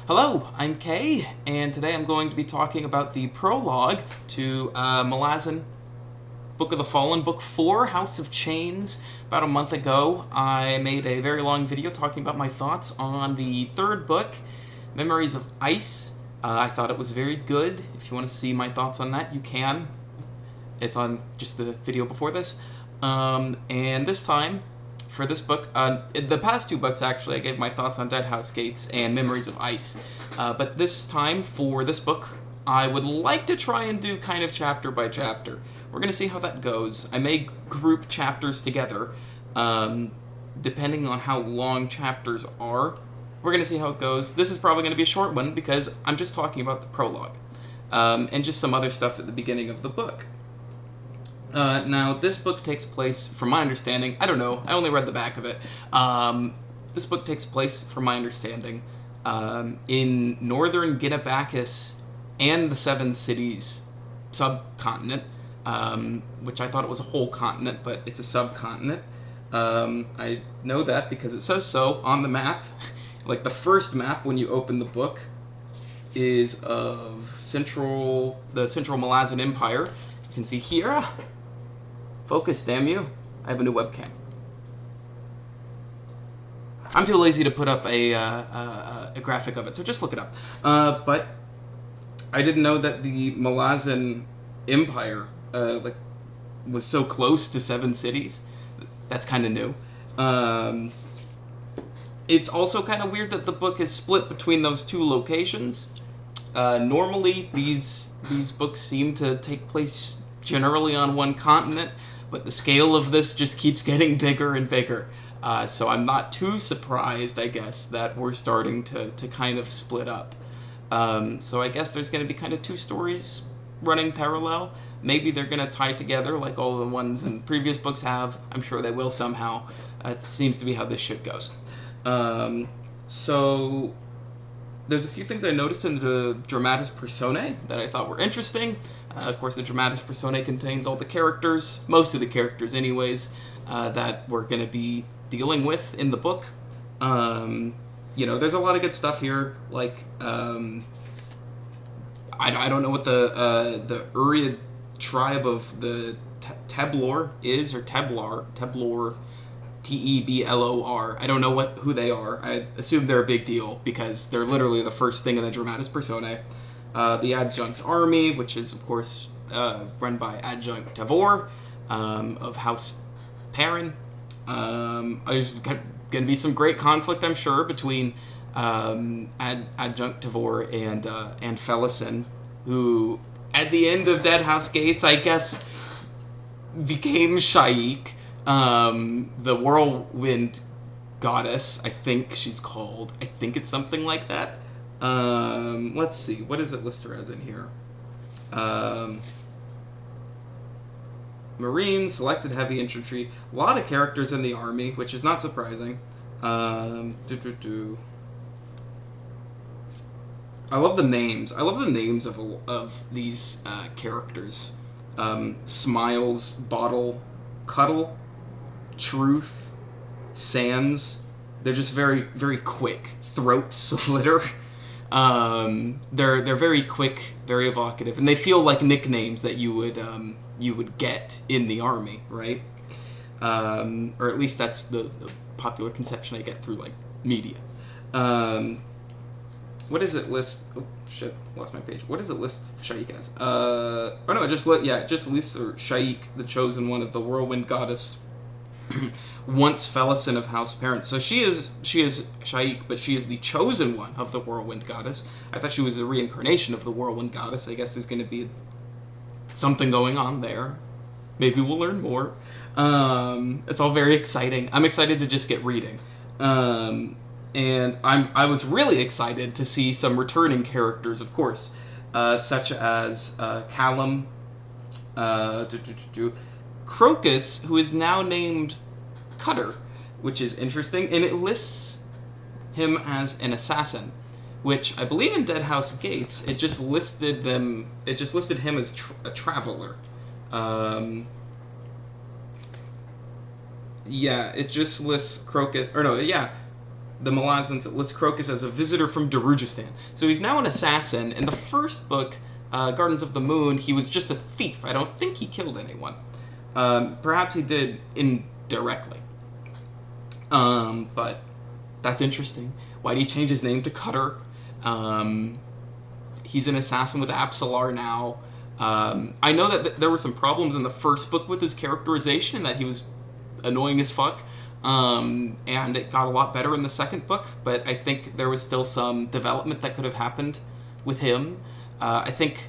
Hello, I'm Kay, and today I'm going to be talking about the prologue to Malazan, Book of the Fallen, Book 4, House of Chains. About a month ago, I made a very long video talking about my thoughts on the third book, Memories of Ice. I thought it was very good. If you want to see my thoughts on that, you can. It's on just the video before this. And this time, for this book, the past two books actually, I gave my thoughts on Dead House Gates and Memories of Ice. But this time, for this book, I would like to try and do kind of chapter by chapter. We're going to see how that goes. I may group chapters together, depending on how long chapters are. We're going to see how it goes. This is probably going to be a short one because I'm just talking about the prologue, and just some other stuff at the beginning of the book. Now, this book takes place, from my understanding, I don't know, I only read the back of it. This book takes place, from my understanding, in northern Guinea-Bacchus and the Seven Cities subcontinent, which I thought it was a whole continent, but it's a subcontinent. I know that because it says so on the map. Like, the first map, when you open the book, is of the Central Malazan Empire. You can see here. Focus, damn you. I have a new webcam. I'm too lazy to put up a graphic of it, so just look it up. But I didn't know that the Malazan Empire was so close to Seven Cities. That's kind of new. It's also kind of weird that the book is split between those two locations. Normally, these books seem to take place generally on one continent, but the scale of this just keeps getting bigger and bigger. So I'm not too surprised, I guess, that we're starting to kind of split up. So I guess there's going to be kind of two stories running parallel. Maybe they're going to tie together like all the ones in previous books have. I'm sure they will somehow. It seems to be how this shit goes. So there's a few things I noticed in the Dramatis Personae that I thought were interesting. Of course, the Dramatis Personae contains all the characters, most of the characters anyways, that we're going to be dealing with in the book. There's a lot of good stuff here, like, I don't know what the Uriad tribe of the Teblor is, or Teblor, Teblor. I don't know who they are. I assume they're a big deal because they're literally the first thing in the Dramatis Personae. The Adjunct's army, which is, of course, run by Adjunct Tavor of House Perrin. There's going to be some great conflict, I'm sure, between Adjunct Tavor and Felicin, who, at the end of Dead House Gates, I guess, became Shaik, the whirlwind goddess, I think she's called. I think it's something like that. Let's see, what does it list her as in here? Marine, selected heavy infantry, a lot of characters in the army, which is not surprising. I love the names. I love the names of these characters. Smiles, Bottle, Cuddle, Truth, Sands. They're just very, very quick. Throat Slitter. They're very quick, very evocative, and they feel like nicknames that you would get in the army, right? Or at least that's the popular conception I get through like media. What does it list? Oh shit, lost my page. What does it list Shaik as? It just lists Shaik, the chosen one of the whirlwind goddess. Once Felicin of House Parent. So she is Shaik, but she is the chosen one of the whirlwind goddess. I thought she was the reincarnation of the whirlwind goddess. I guess there's going to be something going on there. Maybe we'll learn more. It's all very exciting. I'm excited to just get reading. And I was really excited to see some returning characters, of course, such as Callum, Crocus, who is now named Cutter, which is interesting, and it lists him as an assassin, which I believe in Dead House Gates it just listed him as a traveler. Yeah, it just lists Crocus, the Malazans list Crocus as a visitor from Darujistan. So he's now an assassin. In the first book, Gardens of the Moon, he was just a thief. I don't think he killed anyone. Perhaps he did indirectly. But that's interesting. Why did he change his name to Cutter? He's an assassin with Apsalar now. I know that there were some problems in the first book with his characterization, that he was annoying as fuck. And it got a lot better in the second book, but I think there was still some development that could have happened with him. I think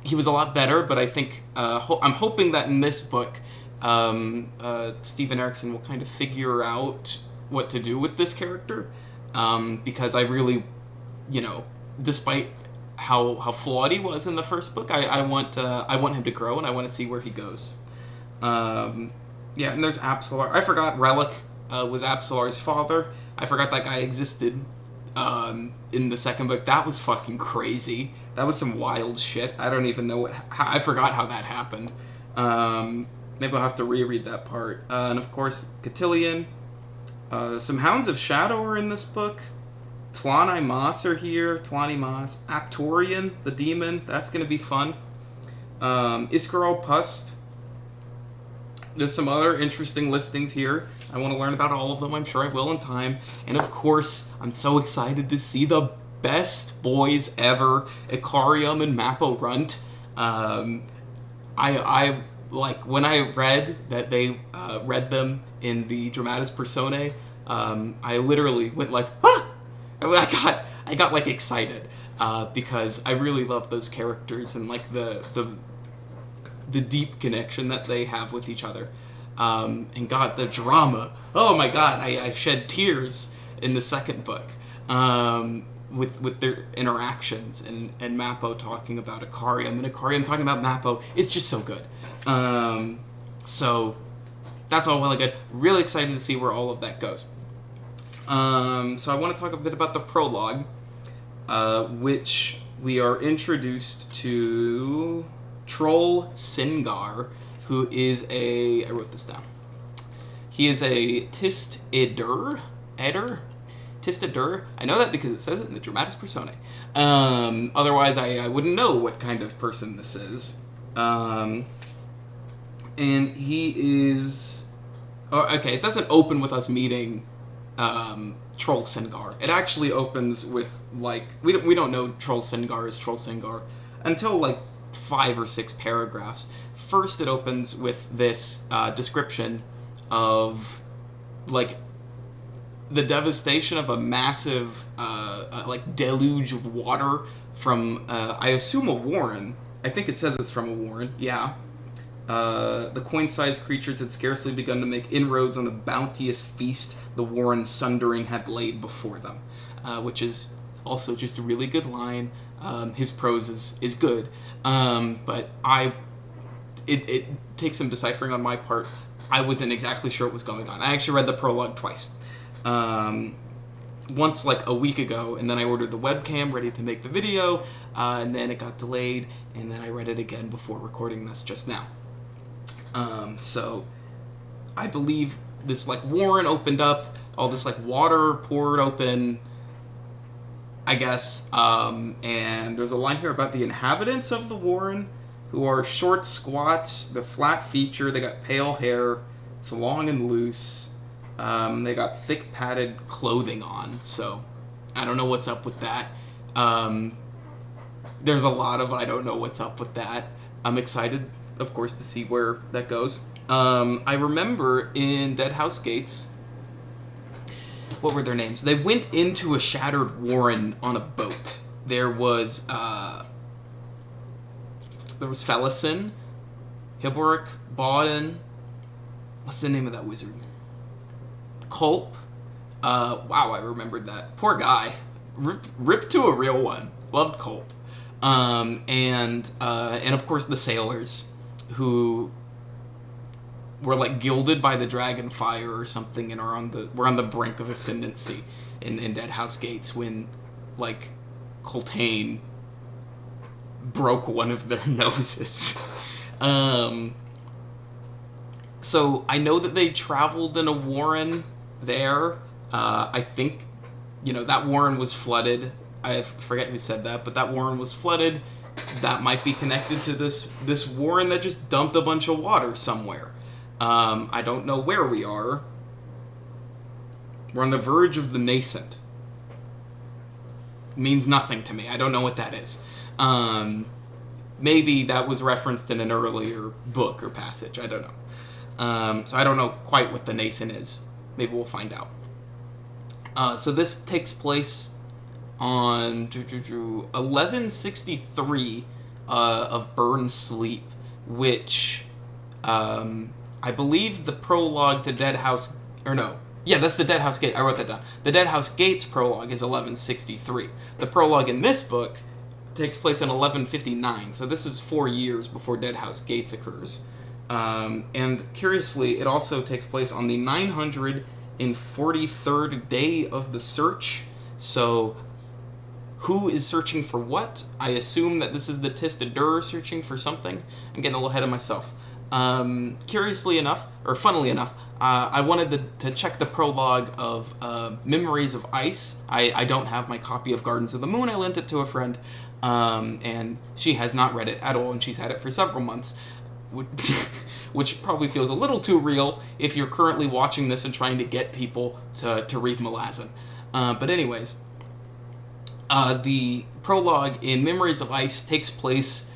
he was a lot better, but I think I'm hoping that in this book, Steven Erikson will kind of figure out what to do with this character, because I really, despite how flawed he was in the first book, I want him to grow, and I want to see where he goes. Yeah, and there's Apsalar. I forgot Relic was Apsalar's father. I forgot that guy existed in the second book. That was fucking crazy. That was some wild shit. I don't even know I forgot how that happened. Maybe I'll have to reread that part. And of course, Cotillion. Some Hounds of Shadow are in this book. Tlani Mas are here. Tlani Mas. Aptorian, the demon. That's going to be fun. Iskarol Pust. There's some other interesting listings here. I want to learn about all of them. I'm sure I will in time. And of course, I'm so excited to see the best boys ever, Ikarium and Mappo Runt. I like when I read that they read them in the Dramatis Personae. I literally went like, ah! I got like excited because I really love those characters and like the deep connection that they have with each other. And God, the drama. Oh my God, I shed tears in the second book with their interactions and Mappo talking about Ikarium and Ikarium talking about Mappo. It's just so good. So that's all well and good. Really excited to see where all of that goes. So I want to talk a bit about the prologue, which we are introduced to Troll Singar, who is I wrote this down. He is a Tistidur. Tistidur. I know that because it says it in the Dramatis Personae. Otherwise, I wouldn't know what kind of person this is. And he is... Oh, okay, it doesn't open with us meeting Troll Singar. It actually opens with, like... We don't know Troll Singar is Troll Singar until, like, 5 or 6 paragraphs. First, it opens with this description of, like, the devastation of a massive, like, deluge of water from, I assume, a warren. I think it says it's from a warren, yeah. The coin-sized creatures had scarcely begun to make inroads on the bounteous feast the warren sundering had laid before them, which is also just a really good line. His prose is good, but it takes some deciphering on my part. I wasn't exactly sure what was going on. I actually read the prologue twice. Once like a week ago, and then I ordered the webcam ready to make the video, and then it got delayed, and then I read it again before recording this just now. So I believe this like warren opened up, all this like water poured open, I guess, and there's a line here about the inhabitants of the warren, who are short, squat, the flat feature, they got pale hair, it's long and loose, they got thick padded clothing on, so I don't know what's up with that. There's a lot of I don't know what's up with that. I'm excited, of course, to see where that goes. I remember in Dead House Gates, what were their names? They went into a shattered warren on a boat. There was Felison, Hiboric, Bawden. What's the name of that wizard? Culp. Wow, I remembered that. Poor guy. Ripped to a real one. Loved Culp. And of course the sailors, who were like gilded by the dragon fire or something, and we're on the brink of ascendancy in Dead House Gates when like Coltane broke one of their noses. So I know that they traveled in a warren there. I think, that warren was flooded. I forget who said that, but that warren was flooded. That might be connected to this warren that just dumped a bunch of water somewhere. I don't know where we are. We're on the verge of the nascent. Means nothing to me. I don't know what that is. Maybe that was referenced in an earlier book or passage. I don't know. So I don't know quite what the nascent is. Maybe we'll find out. So this takes place on 1163 of Burn Sleep, which I believe the prologue to Dead House, or no, yeah, that's the Dead House Gate. I wrote that down. The Dead House Gates prologue is 1163. The prologue in this book takes place in 1159, so this is 4 years before Dead House Gates occurs. And curiously, it also takes place on the 943rd day of the search. So, who is searching for what? I assume that this is the Tista-Dur searching for something. I'm getting a little ahead of myself. Curiously enough, or funnily enough, I wanted to check the prologue of Memories of Ice. I don't have my copy of Gardens of the Moon. I lent it to a friend, and she has not read it at all, and she's had it for several months, which probably feels a little too real if you're currently watching this and trying to get people to read Malazan. But anyways, the prologue in Memories of Ice takes place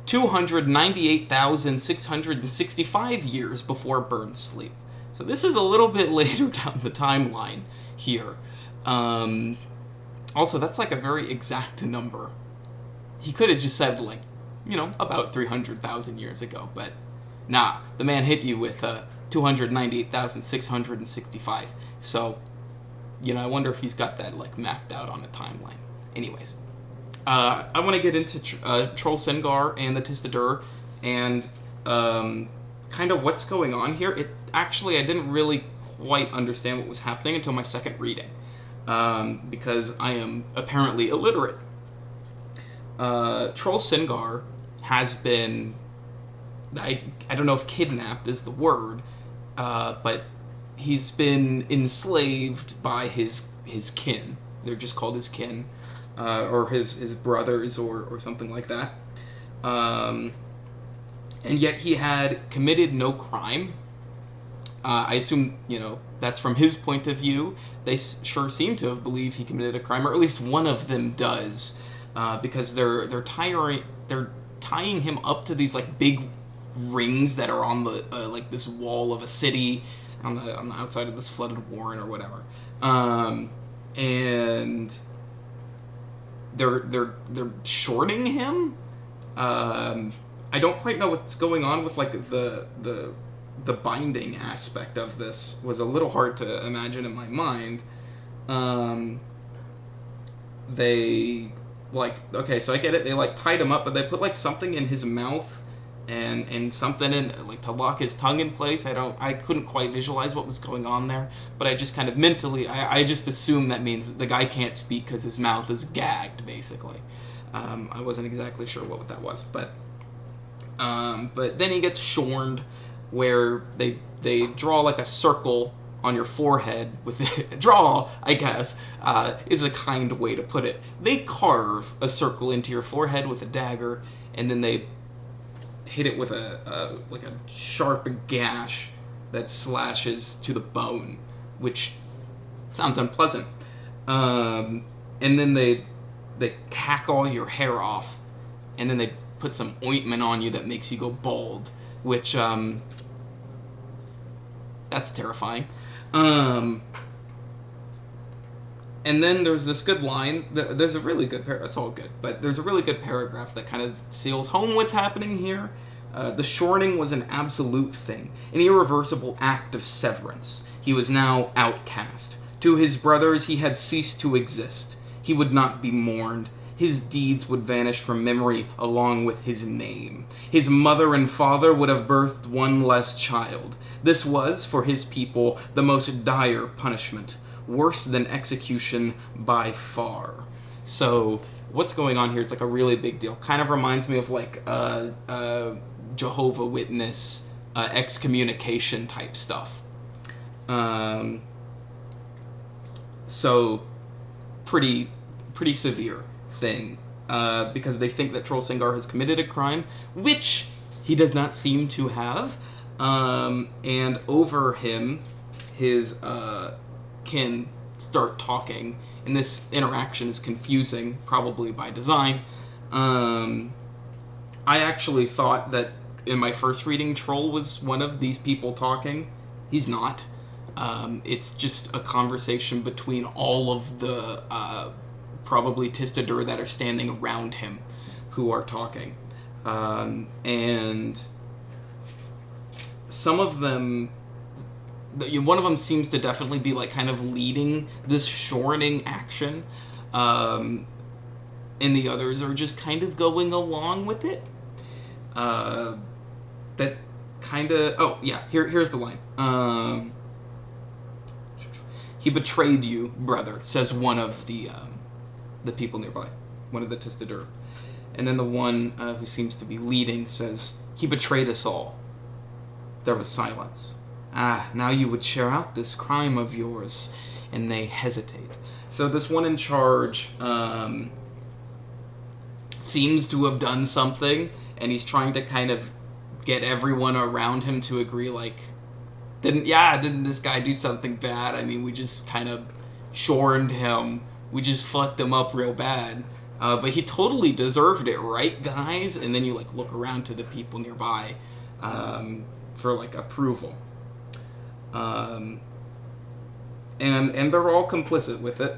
298,665 years before Burn Sleep. So this is a little bit later down the timeline here. Also, that's like a very exact number. He could have just said, like, about 300,000 years ago, but nah, the man hit you with 298,665. So, I wonder if he's got that, like, mapped out on a timeline. Anyways. I want to get into Troll Singar and the Tista-Dur and kind of what's going on here. I didn't really quite understand what was happening until my second reading, because I am apparently illiterate. Troll Singar has been, I don't know if kidnapped is the word, but he's been enslaved by his kin. They're just called his kin. Or his brothers, or something like that. And yet he had committed no crime. I assume, that's from his point of view. They sure seem to have believed he committed a crime, or at least one of them does, because they're tying him up to these, like, big rings that are on the like this wall of a city on the outside of this flooded warren or whatever. And they're shorting him. I don't quite know what's going on with, like, the binding aspect of this. Was a little hard to imagine in my mind. They, like, okay, so I get it. They, like, tied him up, but they put, like, something in his mouth and something in, like, to lock his tongue in place. I couldn't quite visualize what was going on there, but I just kind of mentally, I just assume that means the guy can't speak because his mouth is gagged, basically. I wasn't exactly sure what that was, but then he gets shorned, where they draw, like, a circle on your forehead with it. Draw, I guess, is a kind way to put it. They carve a circle into your forehead with a dagger, and then they hit it with a sharp gash that slashes to the bone, which sounds unpleasant. And then they hack all your hair off, and then they put some ointment on you that makes you go bald, which that's terrifying. And then there's this good line. There's a really good it's all good, but there's a really good paragraph that kind of seals home what's happening here. The shorting was an absolute thing, an irreversible act of severance. He was now outcast. To his brothers he had ceased to exist. He would not be mourned. His deeds would vanish from memory along with his name. His mother and father would have birthed one less child. This was, for his people, the most dire punishment. Worse than execution by far. So, what's going on here is, like, a really big deal. Kind of reminds me of, like, Jehovah Witness, excommunication type stuff. So, pretty severe thing. Because they think that Trollsingar has committed a crime, which he does not seem to have. And over him, his kin start talking, and this interaction is confusing, probably by design. I actually thought that in my first reading, Troll was one of these people talking. He's not. It's just a conversation between all of the probably Tistadur that are standing around him who are talking. And some of them, one of them seems to definitely be like kind of leading this shortening action, and the others are just kind of going along with it. That kind of... Oh, yeah, here's the line. He betrayed you, brother, says one of the people nearby, one of the Tistadur. And then the one who seems to be leading says, he betrayed us all. There was silence. Now you would share out this crime of yours. And they hesitate. So this one in charge seems to have done something, and he's trying to kind of get everyone around him to agree, like, didn't this guy do something bad? I mean, we just kind of shorned him. We just fucked him up real bad. But he totally deserved it, right, guys? And then you, like, look around to the people nearby for, like, approval. And they're all complicit with it.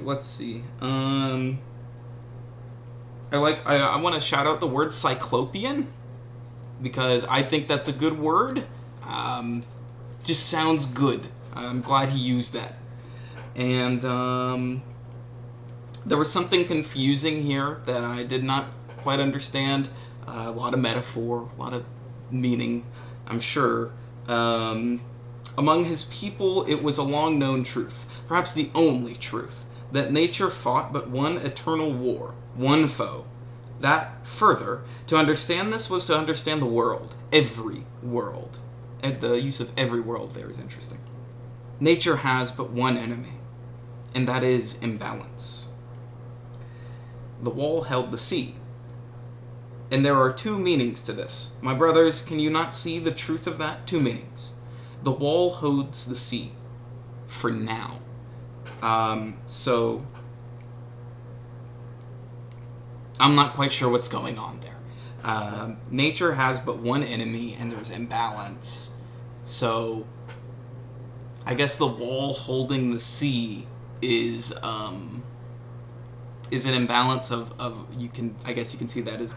Let's see. I want to shout out the word cyclopean, because I think that's a good word. Just sounds good. I'm glad he used that. And there was something confusing here that I did not quite understand. A lot of metaphor, a lot of meaning, I'm sure. Among his people, it was a long-known truth, perhaps the only truth, that nature fought but one eternal war, one foe. That, further, to understand this was to understand the world, every world. And the use of every world there is interesting. Nature has but one enemy, and that is imbalance. The wall held the sea. And there are two meanings to this. My brothers, can you not see the truth of that? Two meanings. The wall holds the sea. For now. So I'm not quite sure what's going on there. Nature has but one enemy, and there's imbalance. So I guess the wall holding the sea is an imbalance of I guess you can see that as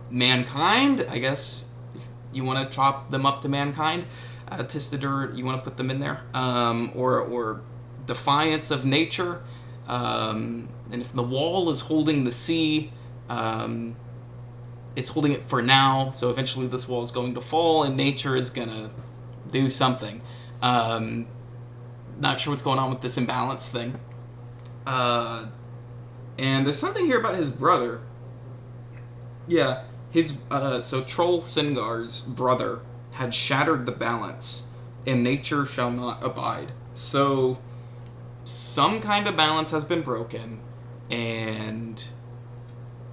mankind, I guess, if you want to chop them up to mankind. Tistadur, you want to put them in there, or defiance of nature, and if the wall is holding the sea, it's holding it for now, so eventually this wall is going to fall and nature is going to do something. Not sure what's going on with this imbalance thing. And there's something here about his brother. Yeah, so Trollsingar's brother had shattered the balance, and nature shall not abide. So some kind of balance has been broken, and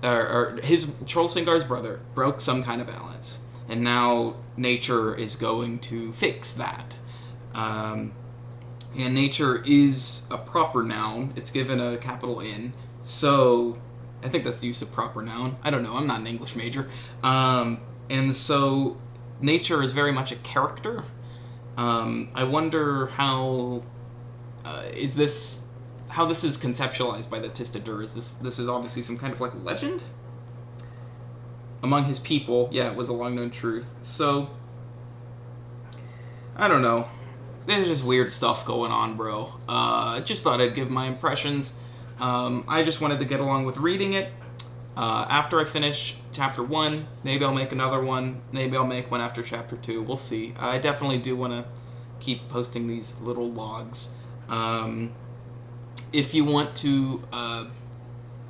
Trollsingar's brother broke some kind of balance, and now nature is going to fix that. And nature is a proper noun. It's given a capital N, so I think that's the use of proper noun. I don't know, I'm not an English major. And so nature is very much a character. I wonder how this is conceptualized by the Tistadur. This is obviously some kind of like legend among his people. Yeah, it was a long known truth. So I don't know. There's just weird stuff going on, bro. Just thought I'd give my impressions. I just wanted to get along with reading it. After I finish chapter 1, maybe I'll make another one. Maybe I'll make one after chapter 2. We'll see. I definitely do want to keep posting these little logs. If you want to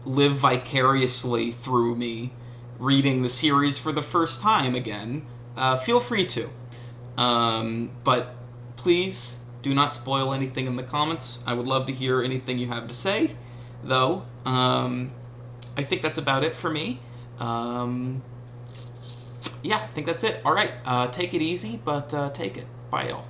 live vicariously through me reading the series for the first time again, feel free to. But please do not spoil anything in the comments. I would love to hear anything you have to say, though. I think that's about it for me. Yeah, I think that's it. All right, take it easy, but take it. Bye, y'all.